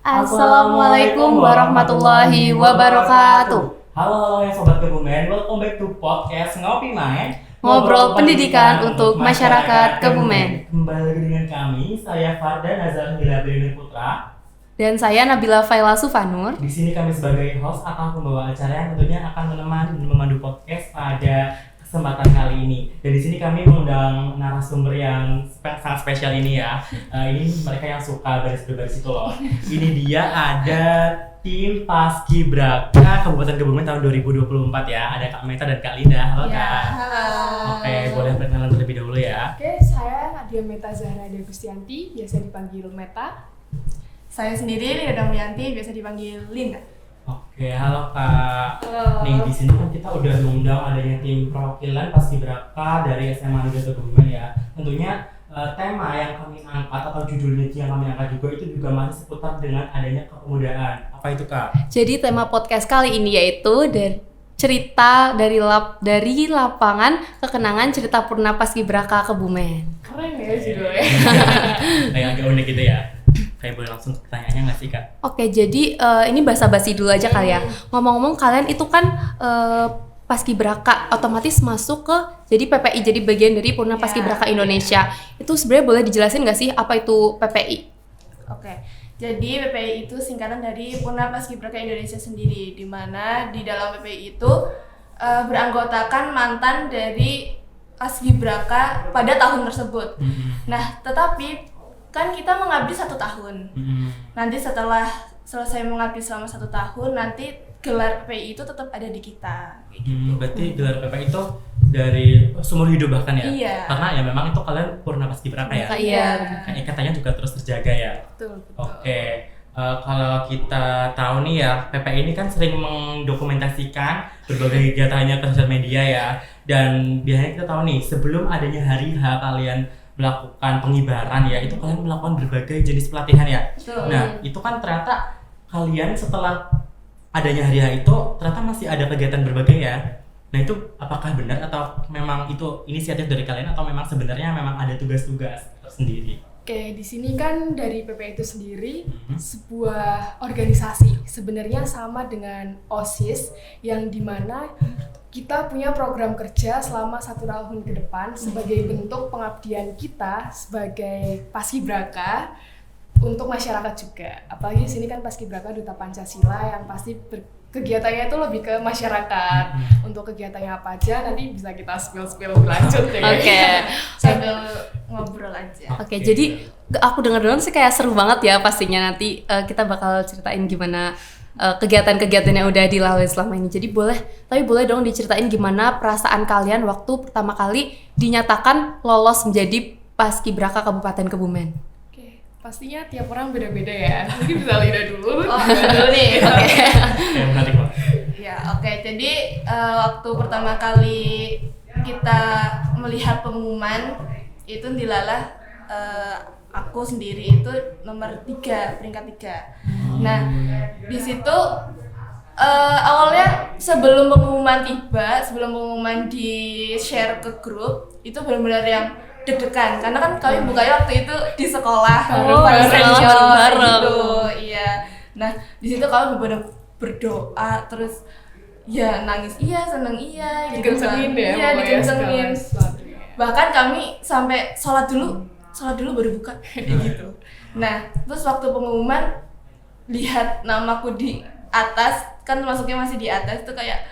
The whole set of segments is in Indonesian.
Assalamualaikum warahmatullahi wabarakatuh. Halo ya Sobat Kebumen, welcome back to podcast Ngopi Main, Ngobrol pendidikan untuk masyarakat Kebumen. Kembali lagi dengan kami, saya Farda Nazar Hilabrini Putra. Dan saya Nabila Faila Sufanur. Di sini kami sebagai host akan pembawa acara yang tentunya akan memandu podcast pada kesempatan kali ini. Dan di sini kami mengundang narasumber yang sangat spesial ini ya. Ini mereka yang suka baris-baris itu loh. Ini dia ada tim Paskibraka Kabupaten Kebumen tahun 2024 ya. Ada Kak Meta dan Kak Linda. Halo ya, Kak. Halo. Oke, boleh perkenalan terlebih dahulu ya. Oke, saya Nadia Meta Zahra Degustianti, biasa dipanggil Meta. Saya sendiri Linda Damayanti, biasa dipanggil Linda. Oke, halo Kak. Halo. Nih di sini kan kita udah mengundang adanya tim perwakilan Paskibraka dari SMA Negeri Kebumen ya. Tentunya tema yang kami angkat atau judulnya yang kami angkat juga itu juga masih seputar dengan adanya kepemudaan. Apa itu Kak? Jadi tema podcast kali ini yaitu cerita dari lapangan kekenangan cerita Purna Paskibraka Kebumen. Keren ya judulnya. Kayak agak unik gitu ya. Kayak boleh langsung ke pertanyaannya nggak sih Kak? Oke, jadi ini basa-basi dulu aja kali ya. Ngomong-ngomong kalian itu kan Paskibraka otomatis masuk ke jadi PPI, jadi bagian dari Purna Paskibraka Indonesia. Itu sebenarnya boleh dijelasin nggak sih apa itu PPI? Oke, jadi PPI itu singkatan dari Purna Paskibraka Indonesia sendiri, di mana di dalam PPI itu beranggotakan mantan dari Paskibraka pada tahun tersebut. Nah, tetapi kan kita mengabdi 1 tahun. Nanti setelah selesai mengabdi selama 1 tahun, nanti gelar PPI itu tetap ada di kita. Gitu. Berarti gelar PPI itu dari seumur hidup bahkan ya? Iya. Karena ya memang itu kalian Purna Paskibraka ya? Iya. Kan ikatannya juga terus terjaga ya? Betul. Oke. Kalau kita tahu nih ya, PPI ini kan sering mendokumentasikan berbagai kegiatannya ke sosial media ya. Dan biasanya kita tahu nih, sebelum adanya hari H kalian melakukan pengibaran ya, itu kalian melakukan berbagai jenis pelatihan ya. Betul. Nah, itu kan ternyata kalian setelah adanya hari H itu ternyata masih ada kegiatan berbagai ya. Nah, itu apakah benar atau memang itu inisiatif dari kalian atau memang sebenarnya memang ada tugas-tugas tersendiri? Oke, di sini kan dari PPI itu sendiri sebuah organisasi, sebenarnya sama dengan OSIS yang dimana kita punya program kerja selama 1 tahun ke depan sebagai bentuk pengabdian kita sebagai Paskibraka untuk masyarakat juga. Apalagi di sini kan Paskibraka Duta Pancasila yang pasti kegiatannya itu lebih ke masyarakat. Untuk kegiatannya apa aja nanti bisa kita spill berlanjut ya. Oke. Sambil ngobrol aja. Oke, jadi aku dengar sih kayak seru banget ya pastinya nanti kita bakal ceritain gimana kegiatan-kegiatan yang udah dilalui selama ini. Jadi boleh dong diceritain gimana perasaan kalian waktu pertama kali dinyatakan lolos menjadi Paskibraka Kabupaten Kebumen. Pastinya tiap orang beda-beda ya. Mungkin bisa Lida dulu. Oh, dulu nih. Oke. Menarik banget. Ya, oke. Jadi waktu pertama kali kita melihat pengumuman itu dilalah aku sendiri itu nomor 3, peringkat 3. Nah, di situ awalnya sebelum pengumuman di-share ke grup, itu benar-benar yang deg-degan karena kan kami bukanya waktu itu di sekolah bareng gitu. Iya. Nah, di situ kami benar-benar berdoa terus ya nangis iya, seneng iya gitu kan. Iya, dikencengin. Bahkan kami sampai sholat dulu baru buka gitu. Nah, terus waktu pengumuman lihat namaku di atas, kan masuknya masih di atas tuh kayak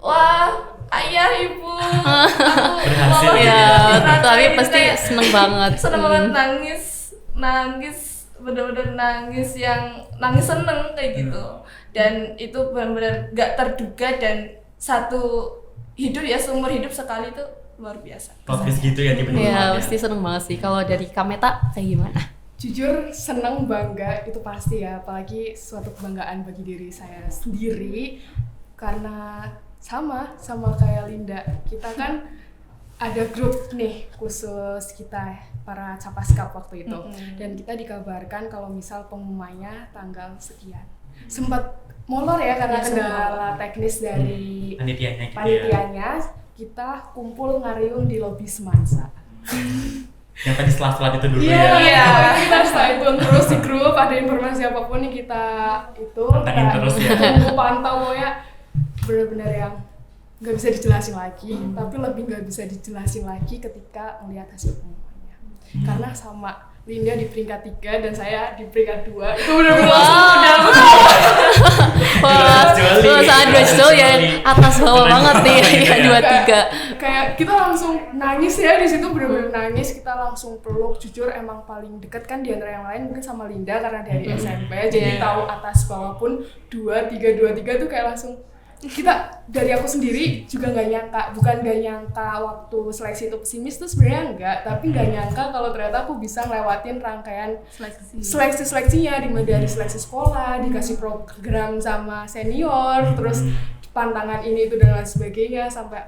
wah, ayah, ibu, aku berhasil ya, tapi gitu, pasti seneng banget. Seneng banget, nangis, bener-bener nangis seneng kayak gitu. Dan itu benar-benar gak terduga dan seumur hidup sekali tuh luar biasa. Podcast gitu ya tiba-tiba. Iya, pasti seneng banget sih. Kalau dari Kameta kayak gimana? Jujur seneng, bangga itu pasti ya, apalagi suatu kebanggaan bagi diri saya sendiri karena sama kayak Linda, kita kan ada grup nih khusus kita para Capaskap waktu itu. Dan kita dikabarkan kalau misal pengumumannya tanggal sekian. Sempat molor ya karena kendala teknis dari panitianya gitu panitianya. Kita kumpul ngariung di lobi Semansa. Yang tadi setelah itu dulu Iya, ya. kita setelah itu terus di grup ada informasi apapun nih kita itu Pantengin kita terus ya. tunggu, pantau ya, benar-benar yang nggak bisa dijelasin lagi, tapi lebih nggak bisa dijelasin lagi ketika melihat hasil pengumumannya. Karena sama Linda di peringkat 3 dan saya di peringkat 2 itu benar-benar langsung udah Wah, sangat dua ya, atas bawah banget nih ya 2-3. kayak kita langsung nangis ya di situ, benar-benar nangis, kita langsung peluk. Jujur emang paling deket kan di antara yang lain mungkin sama Linda karena dari SMP, jadi tahu atas bawah pun 2-3 tuh kayak langsung kita, dari aku sendiri juga nggak nyangka, bukan nggak nyangka waktu seleksi itu pesimis tuh sebenarnya enggak, tapi nggak nyangka kalau ternyata aku bisa ngelewatin rangkaian seleksinya, dimulai dari seleksi sekolah, dikasih program sama senior, terus pantangan ini itu dan lain sebagainya, sampai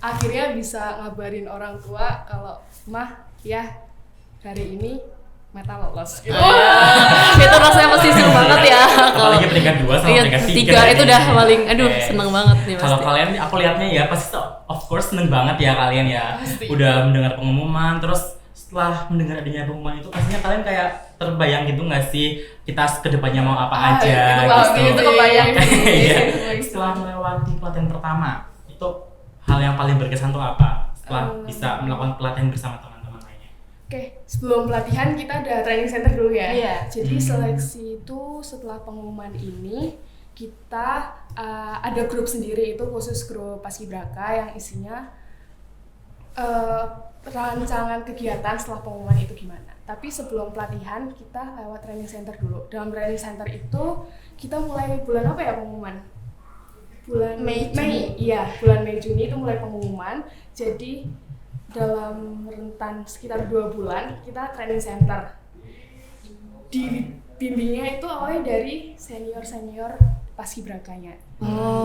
akhirnya bisa ngabarin orang tua kalau mah ya hari ini Meta lolos gitu. Itu rasanya pasti seru banget ya. Apalagi peringkat 2 sama peringkat 3. Itu udah paling, aduh seneng banget nih Kalau pasti. kalian, aku lihatnya ya pasti of course seneng banget ya kalian ya. Pasti. Udah mendengar pengumuman, terus setelah mendengar adanya pengumuman itu pastinya kalian kayak terbayang gitu nggak sih kita kedepannya mau apa aja itu pasti, gitu. itu kebayang. Iya. Setelah melewati pelatihan pertama, itu hal yang paling berkesan tuh apa? Setelah bisa melakukan pelatihan bersama teman-teman lainnya. Oke, sebelum pelatihan kita ada training center dulu ya. Iya. Jadi seleksi itu setelah pengumuman ini kita ada grup sendiri, itu khusus grup Paskibraka yang isinya rancangan kegiatan setelah pengumuman itu gimana. Tapi sebelum pelatihan kita lewat training center dulu. Dalam training center itu kita mulai bulan apa ya pengumuman? Bulan Mei, Juni. Iya, bulan Mei Juni itu mulai pengumuman. Jadi dalam rentan sekitar 2 bulan kita training center. Dibimbingnya itu awalnya dari senior Paskibrakanya.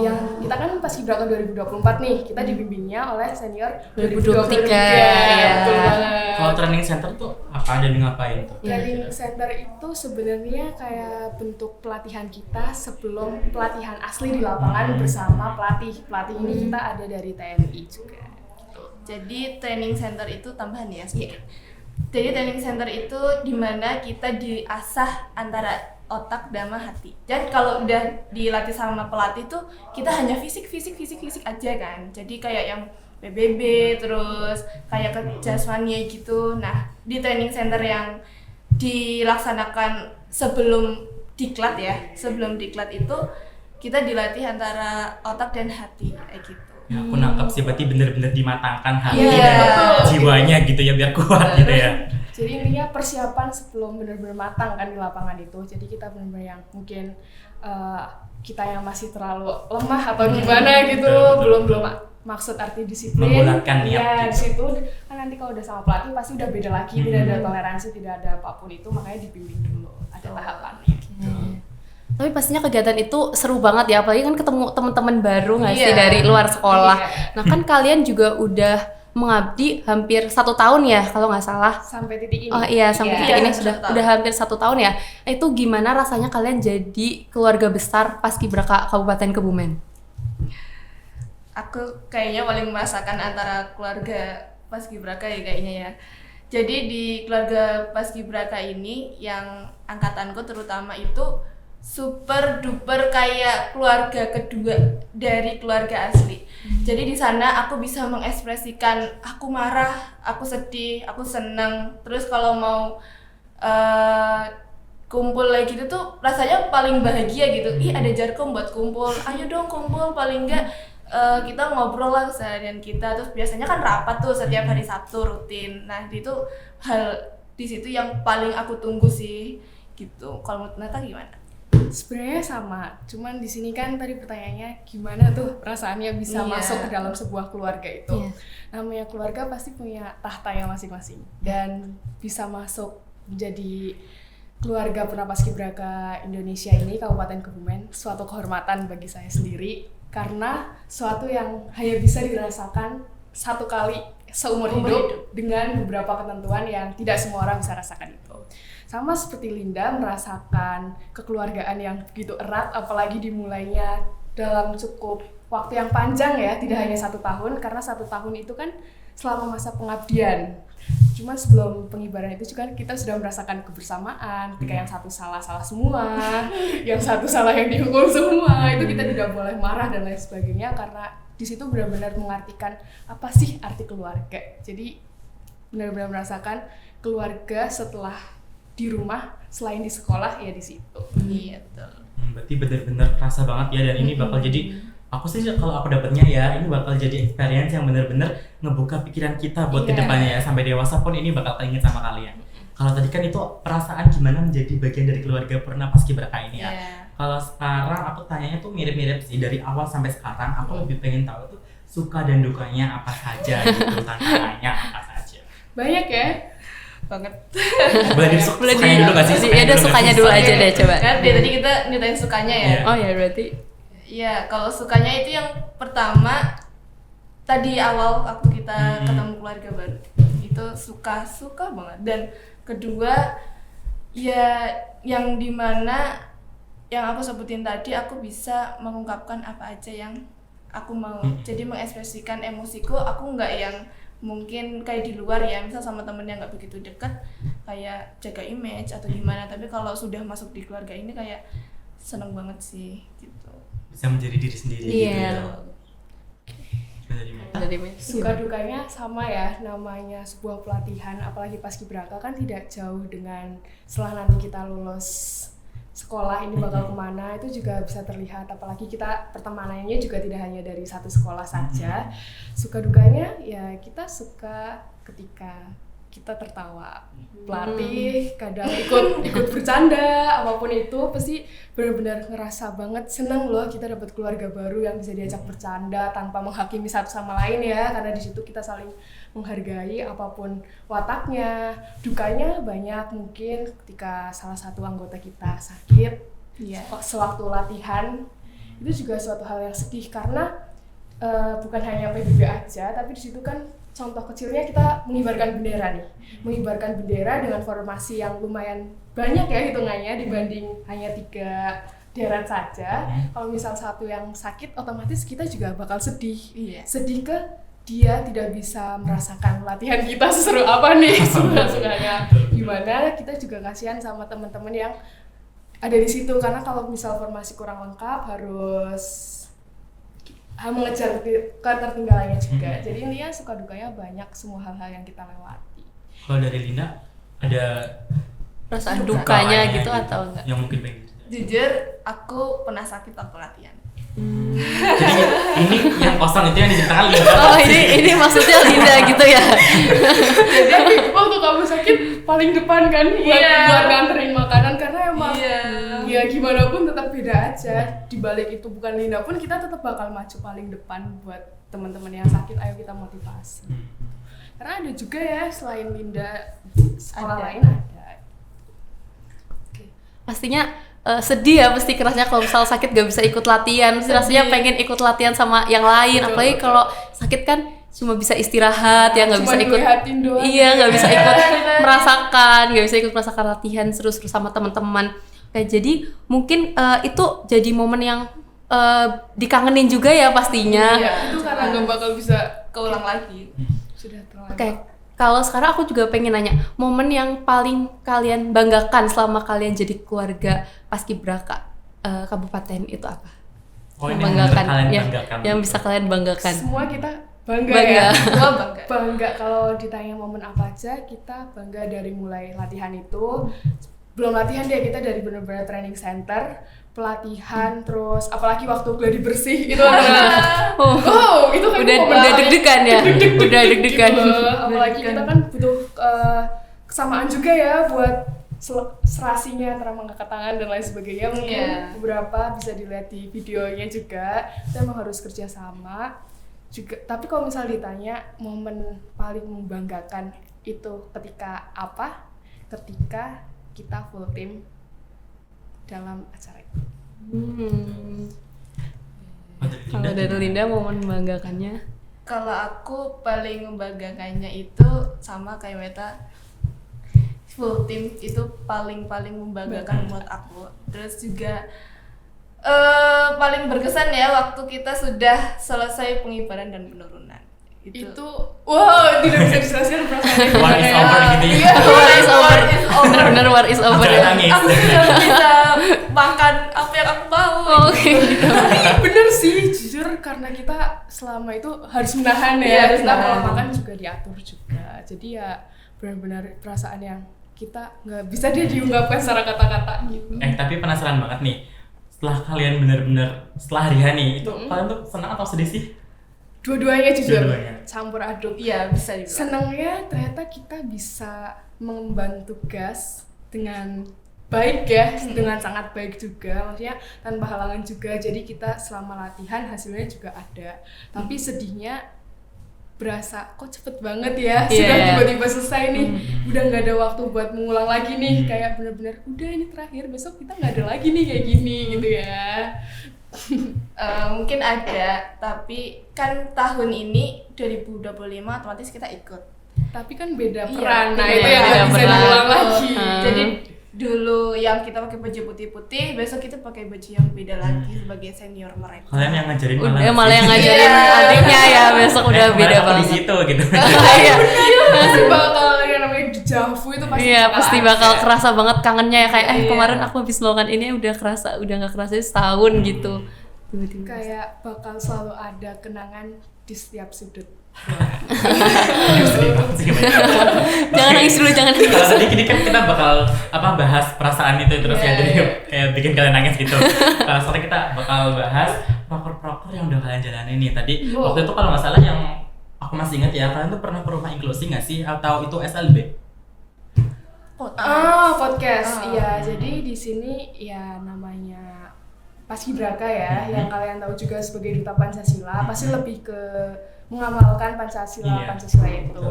Yang kita kan Paskibraka 2024 nih, kita dibimbingnya oleh senior 2023. Iya, betul banget. Kalau training center tuh apa dan ngapain tuh? Training center itu sebenarnya kayak bentuk pelatihan kita sebelum pelatihan asli di lapangan bersama pelatih. Pelatih ini kita ada dari TNI juga. Jadi training center itu tambahan ya sedikit. Jadi training center itu dimana kita diasah antara otak sama hati. Dan kalau udah dilatih sama pelatih tuh kita hanya fisik aja kan. Jadi kayak yang PBB terus kayak ke jasmani gitu. Nah, di training center yang dilaksanakan sebelum diklat ya, sebelum diklat itu kita dilatih antara otak dan hati kayak gitu. Ya, aku nangkap sih berarti bener-bener dimatangkan hati Iya, dan betul. jiwanya gitu ya biar kuat gitu ya. Jadi intinya persiapan sebelum benar-benar matang kan di lapangan itu. Jadi kita benar-benar yang mungkin kita yang masih terlalu lemah atau gimana gitu, Betul. belum maksud arti disiplin. Membulatkan niat Ya, gitu. di situ kan nanti kalau udah sama pelatih pasti udah beda lagi, tidak ada toleransi, tidak ada apapun itu, makanya dibimbing dulu. Ada tahapannya. Tapi pastinya kegiatan itu seru banget ya, apalagi kan ketemu teman-teman baru nggak sih Iya. dari luar sekolah. Iya. Nah kan kalian juga udah mengabdi hampir 1 tahun ya kalau nggak salah. Sampai titik ini. Oh iya sampai Iya. titik ini Iya, 1 tahun. udah hampir 1 tahun ya. Itu gimana rasanya kalian jadi keluarga besar Paskibraka Kabupaten Kebumen? Aku kayaknya paling merasakan antara keluarga Paskibraka ya kayaknya ya. Jadi di keluarga Paskibraka ini yang angkatanku terutama itu super duper kayak keluarga kedua dari keluarga asli. Jadi di sana aku bisa mengekspresikan aku marah, aku sedih, aku senang. Terus kalau mau kumpul lagi gitu tuh rasanya paling bahagia gitu. Ih ada jarkom buat kumpul, ayo dong kumpul paling enggak kita ngobrol lah keseharian kita. Terus biasanya kan rapat tuh setiap hari Sabtu rutin. Nah itu hal di situ yang paling aku tunggu sih gitu. Kalau menurut Nata gimana? Sebenarnya sama, cuman di sini kan tadi pertanyaannya gimana tuh perasaannya bisa Iya. masuk ke dalam sebuah keluarga itu. Iya. Namanya keluarga pasti punya tahtanya masing-masing dan bisa masuk menjadi keluarga Paskibraka Indonesia ini Kabupaten Kebumen suatu kehormatan bagi saya sendiri karena suatu yang hanya bisa dirasakan satu kali seumur hidup dengan beberapa ketentuan yang tidak semua orang bisa rasakan itu. Sama seperti Linda merasakan kekeluargaan yang begitu erat, apalagi dimulainya dalam cukup waktu yang panjang ya, tidak hanya 1 tahun, karena 1 tahun itu kan selama masa pengabdian. Cuman sebelum pengibaran itu juga kita sudah merasakan kebersamaan. Ketika yang satu salah semua, yang satu salah yang dihukum semua, itu kita tidak boleh marah dan lain sebagainya karena di situ benar-benar mengartikan apa sih arti keluarga. Jadi benar-benar merasakan keluarga setelah di rumah selain di sekolah ya di situ. Iya betul. Berarti benar-benar kerasa banget ya, dan ini bakal jadi, aku sih kalau aku dapetnya ya, ini bakal jadi experience yang benar-benar ngebuka pikiran kita buat kedepannya ya, sampai dewasa pun ini bakal keinget sama kalian. Kalau tadi kan itu perasaan gimana menjadi bagian dari keluarga Purna Paskibraka ini ya. Kalau sekarang aku tanyanya tuh mirip-mirip sih, dari awal sampai sekarang aku lebih pengen tahu tuh suka dan dukanya apa saja gitu, tantangannya apa saja. Banyak ya? Banget. Boleh sukanya dulu gak sih? Ya udah sukanya dulu aja deh coba. Kan dari tadi kita nyeritain sukanya ya. Oh ya berarti. Iya, kalau sukanya itu yang pertama tadi awal waktu kita ketemu keluarga baru. Itu suka banget. Dan kedua ya yang dimana yang aku sebutin tadi, aku bisa mengungkapkan apa aja yang aku mau. Jadi mengekspresikan emosiku, aku nggak yang mungkin kayak di luar ya, misal sama temen yang nggak begitu dekat kayak jaga image atau gimana, tapi kalau sudah masuk di keluarga ini kayak seneng banget sih gitu. Bisa menjadi diri sendiri gitu ya. Dari Meta. Suka dukanya sama ya, namanya sebuah pelatihan apalagi paskibraka kan tidak jauh dengan setelah nanti kita lulus sekolah ini bakal kemana, itu juga bisa terlihat, apalagi kita pertemanannya juga tidak hanya dari satu sekolah saja. Suka dukanya ya kita suka ketika kita tertawa, pelatih kadang ikut bercanda, apapun itu pasti benar-benar ngerasa banget seneng loh kita dapat keluarga baru yang bisa diajak bercanda tanpa menghakimi satu sama lain ya, karena di situ kita saling menghargai apapun wataknya. Dukanya banyak, mungkin ketika salah satu anggota kita sakit sewaktu latihan, itu juga suatu hal yang sedih karena bukan hanya PBB aja, tapi di situ kan contoh kecilnya kita mengibarkan bendera nih, mengibarkan bendera dengan formasi yang lumayan banyak ya hitungannya dibanding hanya 3 deret saja. Kalau misal satu yang sakit, otomatis kita juga bakal sedih. Sedih ke dia tidak bisa merasakan latihan kita seseru apa nih, suka-sukanya gimana. Kita juga kasihan sama teman-teman yang ada di situ, karena kalau misal formasi kurang lengkap harus mengejar ketertinggalannya juga. Jadi intinya suka dukanya banyak, semua hal-hal yang kita lewati. Kalau dari Linda ada Perasaan dukanya gitu atau enggak? yang mungkin pengen Jujur, aku pernah sakit waktu latihan. jadi ini yang kosong itu yang diceritakan Linda. Oh ini maksudnya Linda gitu ya? Jadi waktu kamu sakit paling depan kan buat nganterin makanan, karena emang ya gimana pun tetap beda aja. Di balik itu bukan Linda pun kita tetap bakal maju paling depan buat teman-teman yang sakit. Ayo kita motivasi. Karena ada juga ya selain Linda sekolah lain ada. Pastinya sedih ya, pasti kerasnya kalau misal sakit gak bisa ikut latihan. Pasti rasanya pengen ikut latihan sama yang lain. Apalagi kalau sakit kan cuma bisa istirahat ya, nggak bisa ikut. Iya, nggak bisa ikut merasakan latihan seru-seru sama teman-teman. Jadi mungkin itu jadi momen yang dikangenin juga ya pastinya. Iya, itu karena nggak bakal bisa Keulang lagi. sudah terlalu. Oke, kalau sekarang aku juga pengen nanya, momen yang paling kalian banggakan selama kalian jadi keluarga Paskibraka Kabupaten itu apa? Oh, ini Membanggakan, yang ya, banggakan. yang bisa kalian banggakan. Semua kita bangga Bangga. ya. Gua bangga. Bangga kalau ditanya momen apa aja, kita bangga dari mulai latihan itu. Belum latihan deh, kita dari benar-benar training center, pelatihan, terus apalagi waktu gladi bersih itu itu kan udah deg-degan ya, udah deg-degan. gitu. Apalagi kita kan butuh kesamaan juga ya buat serasinya antara mengangkat tangan dan lain sebagainya. Mungkin beberapa bisa dilihat di videonya juga. Kita emang harus kerja sama juga. Tapi kalau misal ditanya momen paling membanggakan itu ketika apa? Ketika kita full team dalam acara itu. Kalau dari Linda momen membanggakannya? Kalau aku paling membanggakannya itu sama kayak Meta, full team itu paling membanggakan buat aku. Terus juga paling berkesan ya waktu kita sudah selesai pengibaran dan penurunan. Itu wow, tidak bisa dijelaskan perasaannya War is over gitu ya. Iya, War is over. over. Benar-benar war is over Jangan ya. nangis. Aku sudah bisa makan apa yang aku mau. Oke. bener sih, jujur karena kita selama itu harus menahan Iya, ya, harus kita menahan. kalau makan juga diatur juga, jadi ya benar-benar perasaan yang kita nggak bisa dia diungkapkan secara kata-kata gitu. Tapi penasaran banget nih. Setelah kalian benar-benar setelah hari nih, itu kalian tuh senang atau sedih sih? Dua-duanya jujur, Dua-duanya. campur aduk. Iya, bisa dibilang. Senangnya ternyata kita bisa mengemban tugas dengan baik ya, dengan sangat baik juga, maksudnya tanpa halangan juga, jadi kita selama latihan hasilnya juga ada. Tapi sedihnya berasa kok cepet banget ya, sudah Iya. tiba-tiba selesai nih, udah nggak ada waktu buat mengulang lagi nih, kayak bener-bener udah ini terakhir, besok kita nggak ada lagi nih kayak gini gitu ya. Mungkin ada, tapi kan tahun ini 2025 otomatis kita ikut. Tapi kan beda Iya, peran, nah beda itu yang nggak bisa peran. diulang lagi. Jadi dulu yang kita pakai baju putih-putih, besok kita pakai baju yang beda lagi sebagai senior mereka. Kalian yang ngajarin Udah malah yang ngajarin Iya. adiknya ya, besok udah Kemarin beda aku di banget. situ gitu. Iya. Pasti bakal yang namanya dejavu itu pasti Iya, pasti bakal ada. kerasa banget kangennya ya, kayak Iya. kemarin aku habis melakukan ini udah nggak kerasa setahun gitu. Tiba-tiba. Kayak bakal selalu ada kenangan di setiap sudut. Aduh, sedih banget sih gimana. Jangan nangis dulu, jangan nangis. Kalau tadi ini kan kita bakal bahas perasaan itu terus ya, Iya, jadi iya. kayak bikin kalian nangis gitu. Soalnya kita bakal bahas proker-proker yang udah kalian jalanin nih. Tadi waktu itu kalau nggak salah yang aku masih ingat ya, kalian tuh pernah ke rumah inklusi nggak sih, atau itu SLB? Podcast. Iya, jadi di sini ya namanya Paskibraka ya, yang kalian tahu juga sebagai duta Pancasila, pasti lebih ke mengamalkan Pancasila Iya. itu.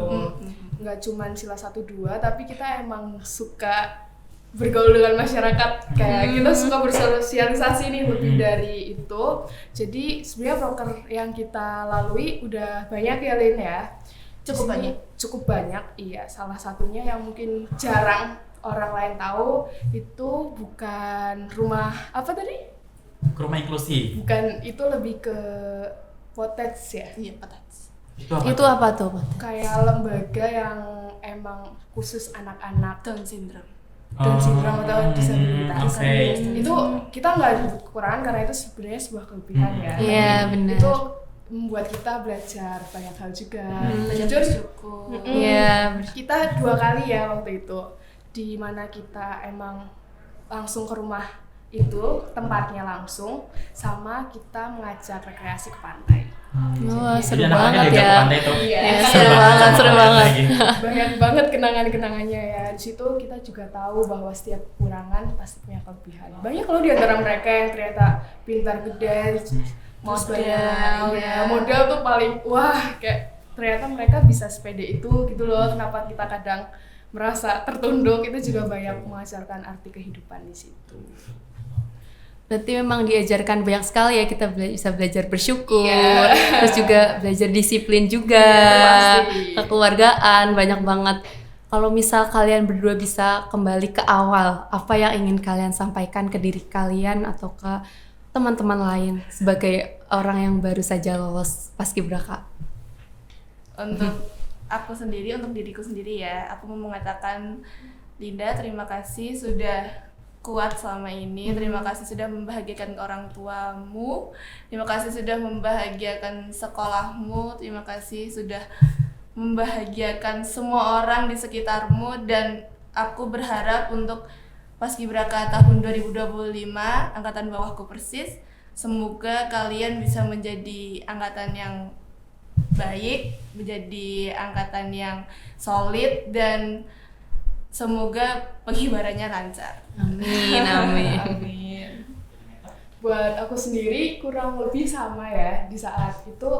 Nggak cuman sila 1 2, tapi kita emang suka bergaul dengan masyarakat, kayak kita suka bersosialisasi nih lebih dari itu. Jadi sebenarnya proker yang kita lalui udah banyak ya Lin ya. Cukup Di sini banyak. Cukup banyak, iya. Salah satunya yang mungkin jarang orang lain tahu itu bukan rumah apa tadi? Ke rumah inklusi. Bukan, itu lebih ke potats ya. Iya, patats. Itu apa? Itu apa tuh? Kayak lembaga yang emang khusus anak-anak Down syndrome. dan sindrom atau disabilitas. Oke. Itu kita nggak nyebut kekurangan karena itu sebenarnya sebuah kelebihan ya. Iya, benar. Itu membuat kita belajar banyak hal juga. Belajar Jujur, bersyukur. Iya. kita 2 kali ya waktu itu, di mana kita emang langsung ke rumah itu, tempatnya langsung, sama kita mengajak rekreasi ke pantai. Wah, seru Jadi anak-anaknya banget diajak ke ya. pantai tuh. Iya. Iya, seru banget, seru banget. Banyak banget kenangan-kenangannya ya. Di situ kita juga tahu bahwa setiap kekurangan pasti punya kelebihan. Banyak loh di antara mereka yang ternyata pintar ngedance, Model, ya. Model tuh paling wah, kayak ternyata mereka bisa sepede itu gitu loh. Kenapa kita kadang merasa tertunduk, itu juga banyak mengajarkan arti kehidupan di situ. Berarti memang diajarkan banyak sekali ya, kita bisa belajar bersyukur, Iya. terus juga belajar disiplin juga, Pasti. kekeluargaan, banyak banget. Kalau misal kalian berdua bisa kembali ke awal, apa yang ingin kalian sampaikan ke diri kalian atau ke teman-teman lain sebagai orang yang baru saja lolos Paskibraka? Untuk aku sendiri, untuk diriku sendiri ya, aku mau mengatakan, Linda, terima kasih sudah kuat selama ini, terima kasih sudah membahagiakan orang tuamu, terima kasih sudah membahagiakan sekolahmu, terima kasih sudah membahagiakan semua orang di sekitarmu, dan aku berharap untuk Paskibraka tahun 2025, angkatan bawahku persis, semoga kalian bisa menjadi angkatan yang baik, menjadi angkatan yang solid, dan semoga pengibarannya lancar. Amin, amin. Amin. Buat aku sendiri kurang lebih sama ya, di saat itu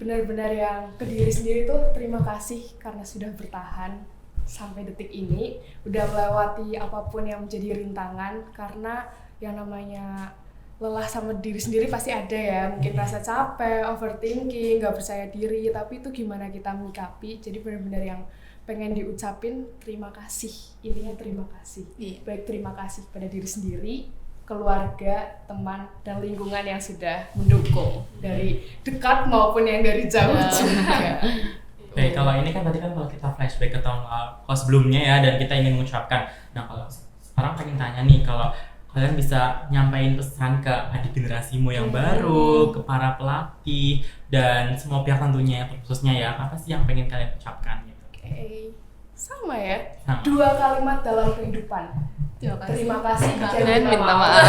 benar-benar yang ke diri sendiri tuh terima kasih karena sudah bertahan sampai detik ini, udah melewati apapun yang menjadi rintangan, karena yang namanya lelah sama diri sendiri pasti ada ya, mungkin rasa capek, overthinking, gak percaya diri, tapi itu gimana kita menyikapi. Jadi benar-benar yang pengen diucapin terima kasih, intinya terima kasih. Iya. Baik terima kasih pada diri sendiri, keluarga, teman, dan lingkungan yang sudah mendukung dari dekat maupun yang dari jauh juga. Oke, kalau ini kan tadi kan kalau kita flashback ke tahun sebelumnya ya, dan kita ingin mengucapkan. Nah, kalau sekarang pengen tanya nih, kalau kalian bisa nyampain pesan ke adik generasimu yang baru, ke para pelatih, dan semua pihak tentunya, khususnya ya, apa sih yang pengen kalian ucapkan gitu? Oke, sama ya. Sama. 2 kalimat dalam kehidupan. Terima kasih Dan minta maaf. maaf.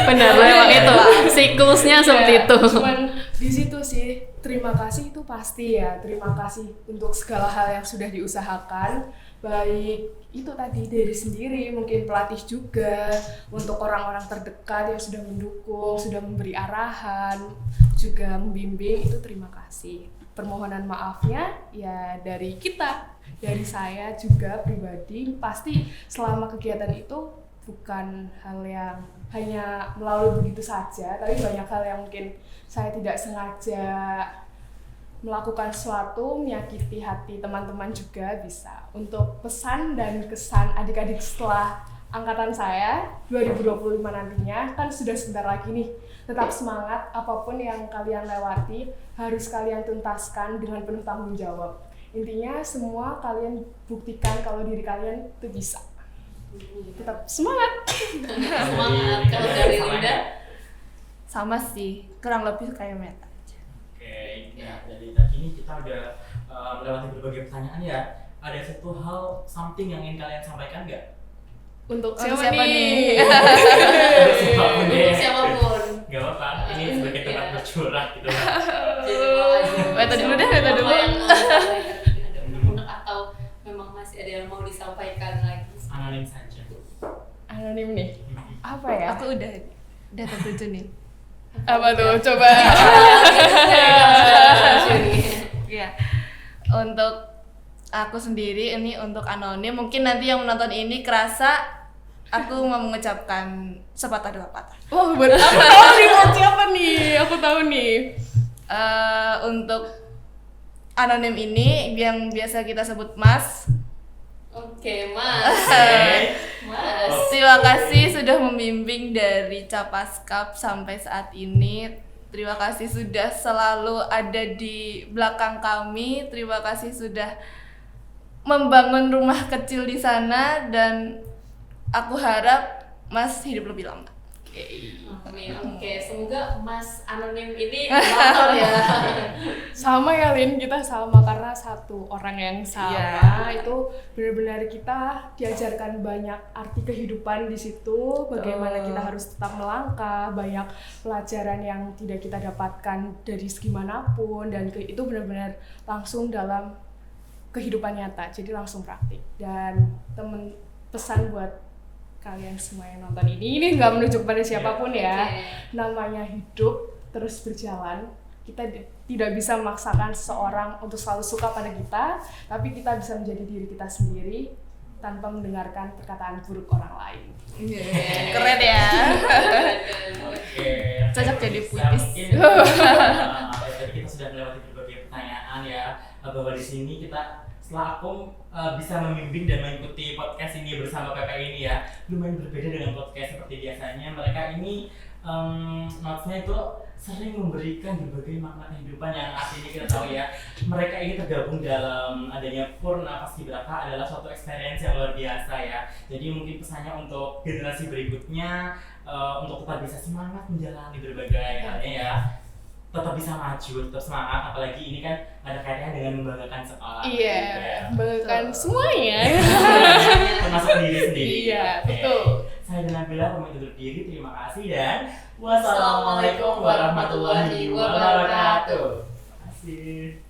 Benar memang itu siklusnya seperti itu. Cuman di situ sih, terima kasih itu pasti ya. Terima kasih untuk segala hal yang sudah diusahakan, baik itu tadi dari sendiri, mungkin pelatih juga, untuk orang-orang terdekat yang sudah mendukung, sudah memberi arahan, juga membimbing, itu terima kasih. Permohonan maafnya ya dari kita, dari saya juga pribadi. Pasti selama kegiatan itu bukan hal yang hanya melalui begitu saja, tapi banyak hal yang mungkin saya tidak sengaja melakukan sesuatu menyakiti hati teman-teman juga bisa. Untuk pesan dan kesan adik-adik setelah angkatan saya 2025 nantinya, kan sudah sebentar lagi nih. Tetap semangat, apapun yang kalian lewati harus kalian tuntaskan dengan penuh tanggung jawab. Intinya semua kalian buktikan kalau diri kalian itu bisa. Tetap semangat. Semangat. Kalau dari Linda, Sama sih, kurang lebih kayak Meta. Oke, ya dari tadi ini kita udah melewati berbagai pertanyaan ya. Ada satu hal, something yang ingin kalian sampaikan nggak? Untuk Untuk siapa, siapa nih? Untuk siapapun deh. untuk siapapun. Gak apa-apa, ini sebagai tempat bercurah gitu kan. Meta dulu deh, Meta dulu. Ada unek-unek atau memang masih ada yang mau disampaikan lagi? Anonim saja. Anonim nih. Apa ya? Aku udah tertuju nih. Apa tuh? Coba. Ya, untuk aku sendiri ini untuk anonim, mungkin nanti yang menonton ini kerasa aku mau mengucapkan sepatah dua patah. Wah, buat aku tahu nih buat siapa nih? Aku tahu nih. Untuk anonim ini yang biasa kita sebut Mas. Oke, Mas. Mas. Terima kasih sudah membimbing dari Capaskap sampai saat ini. Terima kasih sudah selalu ada di belakang kami. Terima kasih sudah membangun rumah kecil di sana, dan aku harap Mas hidup lebih lama. Amin. Oke, semoga Mas Anonim ini nonton ya. Sama ya Lin, kita sama karena satu orang yang sama. Itu benar-benar kita diajarkan banyak arti kehidupan di situ, bagaimana kita harus tetap melangkah, banyak pelajaran yang tidak kita dapatkan dari segi manapun, dan itu benar-benar langsung dalam kehidupan nyata, jadi langsung praktik. Dan pesan buat kalian semua yang nonton ini nggak menuju kepada siapapun ya. Namanya hidup terus berjalan. Kita tidak bisa memaksakan seseorang untuk selalu suka pada kita, tapi kita bisa menjadi diri kita sendiri tanpa mendengarkan perkataan buruk orang lain. Keren ya. Oke. Cocok jadi puitis. Tadi kita sudah melewati berbagai pertanyaan ya, bahwa di sini kita setelah aku bisa membimbing dan mengikuti podcast ini bersama PP ini ya, lumayan berbeda dengan podcast seperti biasanya. Mereka ini notes-nya itu sering memberikan berbagai makna kehidupan yang artinya kita tahu ya. Mereka ini tergabung dalam adanya Purna Paskibraka adalah suatu experience yang luar biasa ya. Jadi mungkin pesannya untuk generasi berikutnya, untuk tetap bisa semangat menjalani berbagai halnya ya. Tetap bisa maju, tetap semangat, apalagi ini kan ada kaitannya dengan membanggakan sekolah. Iya, membanggakan semuanya. Termasuk diri sendiri. Iya, Oke. betul. Saya dan Nabila pamit undur diri, terima kasih dan wassalamualaikum warahmatullahi wabarakatuh. Terima kasih.